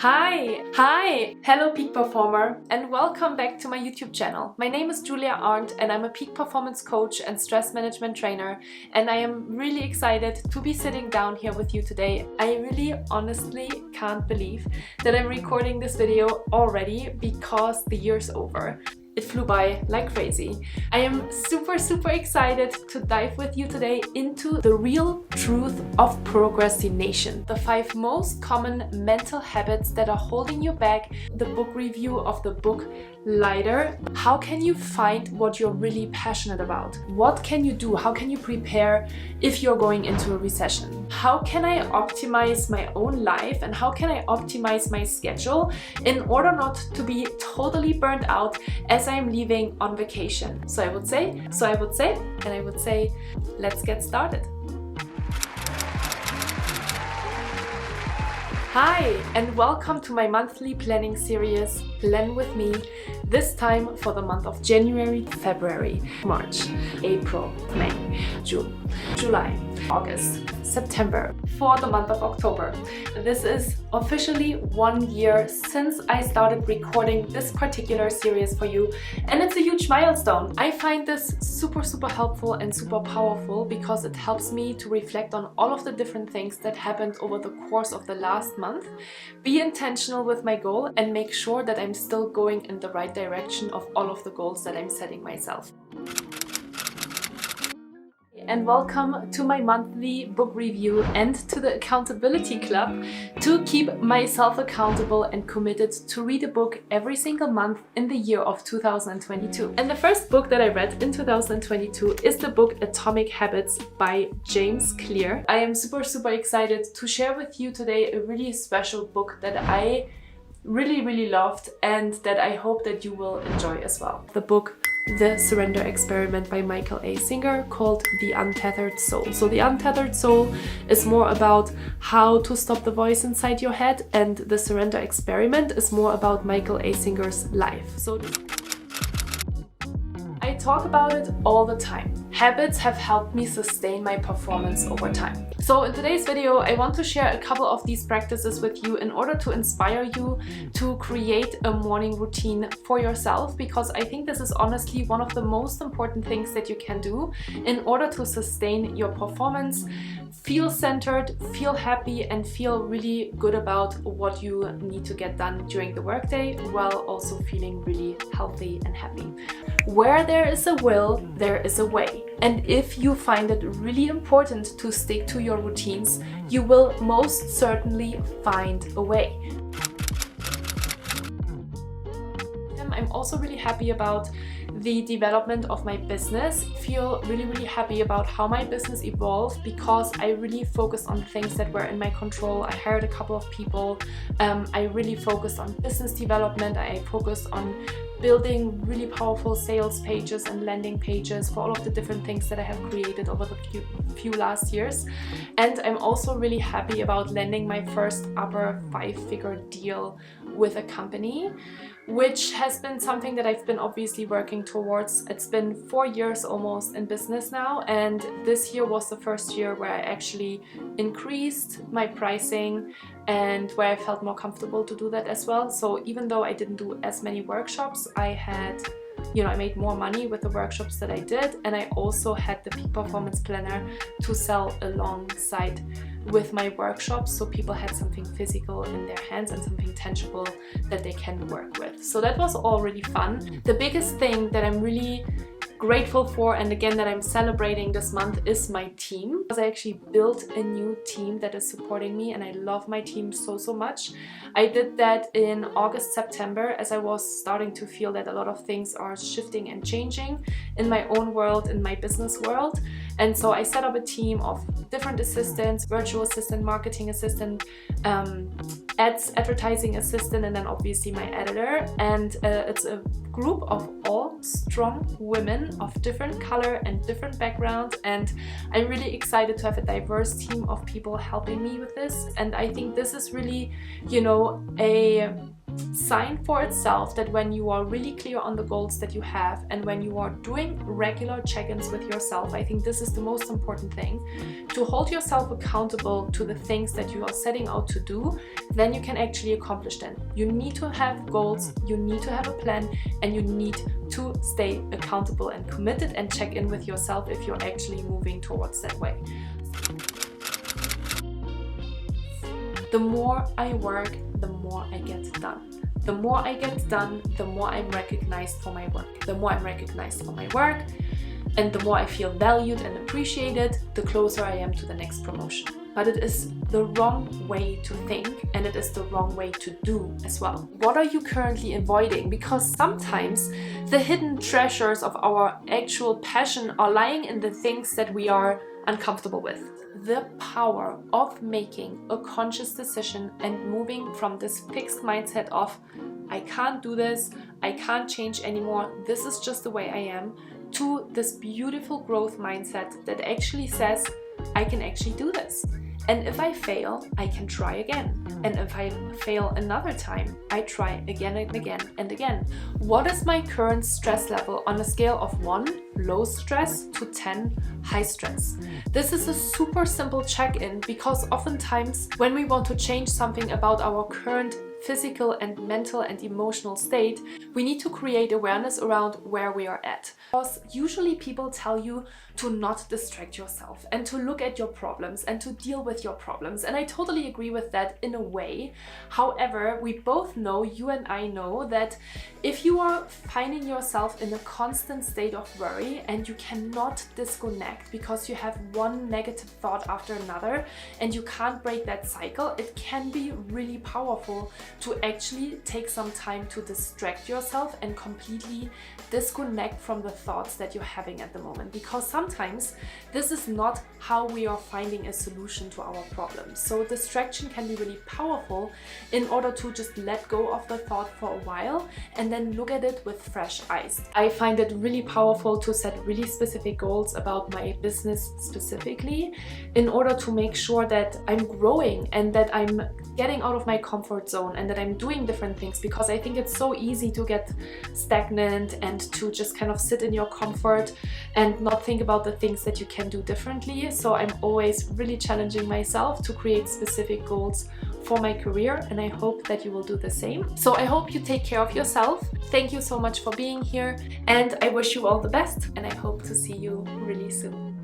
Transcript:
Hello peak performer, and welcome back to my YouTube channel. My name is Arndt and I'm a peak performance coach and stress management trainer, and I am really excited to be sitting down here with you today. I really honestly can't believe that I'm recording this video already because the year's over. It flew by like crazy. I am super excited to dive with you today into the real truth of procrastination. The 5 most common mental habits that are holding you back, the book review of the book Lighter. How can you find what you're really passionate about? What can you do? How can you prepare if you're going into a recession? How can I optimize my own life and how can I optimize my schedule in order not to be totally burnt out as I'm leaving on vacation? So I would say, let's get started. Hi, and welcome to my monthly planning series, Plan With Me, this time for the month of January, February, March, April, May, June, July, August, September, for the month of October. This is officially 1 year since I started recording this particular series for you, and it's a huge milestone. I find this super helpful and super powerful because it helps me to reflect on all of the different things that happened over the course of the last month, be intentional with my goal, and make sure that I'm still going in the right direction of all of the goals that I'm setting myself. And welcome to my monthly book review and to the accountability club to keep myself accountable and committed to read a book every single month in the year of 2022. And the first book that I read in 2022 is the book Atomic Habits by James Clear. I am super excited to share with you today a really special book that I really loved and that I hope that you will enjoy as well. The book The Surrender Experiment by Michael A. Singer, called The Untethered Soul. So The Untethered Soul is more about how to stop the voice inside your head, and The Surrender Experiment is more about Michael A. Singer's life. So I talk about it all the time. Habits have helped me sustain my performance over time. So in today's video, I want to share a couple of these practices with you in order to inspire you to create a morning routine for yourself, because I think this is honestly one of the most important things that you can do in order to sustain your performance, feel centered, feel happy, and feel really good about what you need to get done during the workday, while also feeling really healthy and happy. Where there is a will, there is a way. And if you find it really important to stick to your routines, you will most certainly find a way. I'm also really happy about the development of my business. Feel really happy about how my business evolved because I really focused on things that were in my control. I hired a couple of people. I really focused on business development. I focused on building really powerful sales pages and landing pages for all of the different things that I have created over the few last years. And I'm also really happy about landing my first upper 5-figure deal with a company, which has been something that I've been obviously working towards. It's been 4 years almost in business now, and this year was the first year where I actually increased my pricing and where I felt more comfortable to do that as well. So even though I didn't do as many workshops, I made more money with the workshops that I did, and I also had the peak performance planner to sell alongside with my workshops, so people had something physical in their hands and something tangible that they can work with. So that was all really fun. The biggest thing that I'm really grateful for, and again that I'm celebrating this month, is my team, because I actually built a new team that is supporting me, and I love my team so much. I did that in August, September, as I was starting to feel that a lot of things are shifting and changing in my own world, in my business world. And so I set up a team of different assistants, virtual assistant, marketing assistant, advertising assistant, and then obviously my editor. And it's a group of all strong women of different color and different backgrounds, and I'm really excited to have a diverse team of people helping me with this. And I think this is really, sign for itself that when you are really clear on the goals that you have and when you are doing regular check-ins with yourself, I think this is the most important thing, to hold yourself accountable to the things that you are setting out to do, then you can actually accomplish them. You need to have goals, you need to have a plan, and you need to stay accountable and committed and check in with yourself if you're actually moving towards that way. The more I work, the more I get done. The more I get done, the more I'm recognized for my work. The more I'm recognized for my work, and the more I feel valued and appreciated, the closer I am to the next promotion. But it is the wrong way to think, and it is the wrong way to do as well. What are you currently avoiding? Because sometimes the hidden treasures of our actual passion are lying in the things that we are uncomfortable with. The power of making a conscious decision and moving from this fixed mindset of I can't do this, I can't change anymore, this is just the way I am, to this beautiful growth mindset that actually says I can actually do this. And if I fail, I can try again. And if I fail another time, I try again and again and again. What is my current stress level on a scale of 1, low stress, to 10, high stress? This is a super simple check-in because oftentimes when we want to change something about our current physical and mental and emotional state, we need to create awareness around where we are at. Because usually people tell you to not distract yourself and to look at your problems and to deal with your problems. And I totally agree with that in a way. However, we both know, you and I know, that if you are finding yourself in a constant state of worry and you cannot disconnect because you have one negative thought after another and you can't break that cycle, it can be really powerful to actually take some time to distract yourself and completely disconnect from the thoughts that you're having at the moment, because sometimes this is not how we are finding a solution to our problems. So distraction can be really powerful in order to just let go of the thought for a while and then look at it with fresh eyes. I find it really powerful to set really specific goals about my business specifically in order to make sure that I'm growing and that I'm getting out of my comfort zone and that I'm doing different things, because I think it's so easy to get stagnant and to just kind of sit in your comfort and not think about the things that you can do differently. So I'm always really challenging myself to create specific goals for my career, and I hope that you will do the same. So I hope you take care of yourself. Thank you so much for being here, and I wish you all the best, and I hope to see you really soon.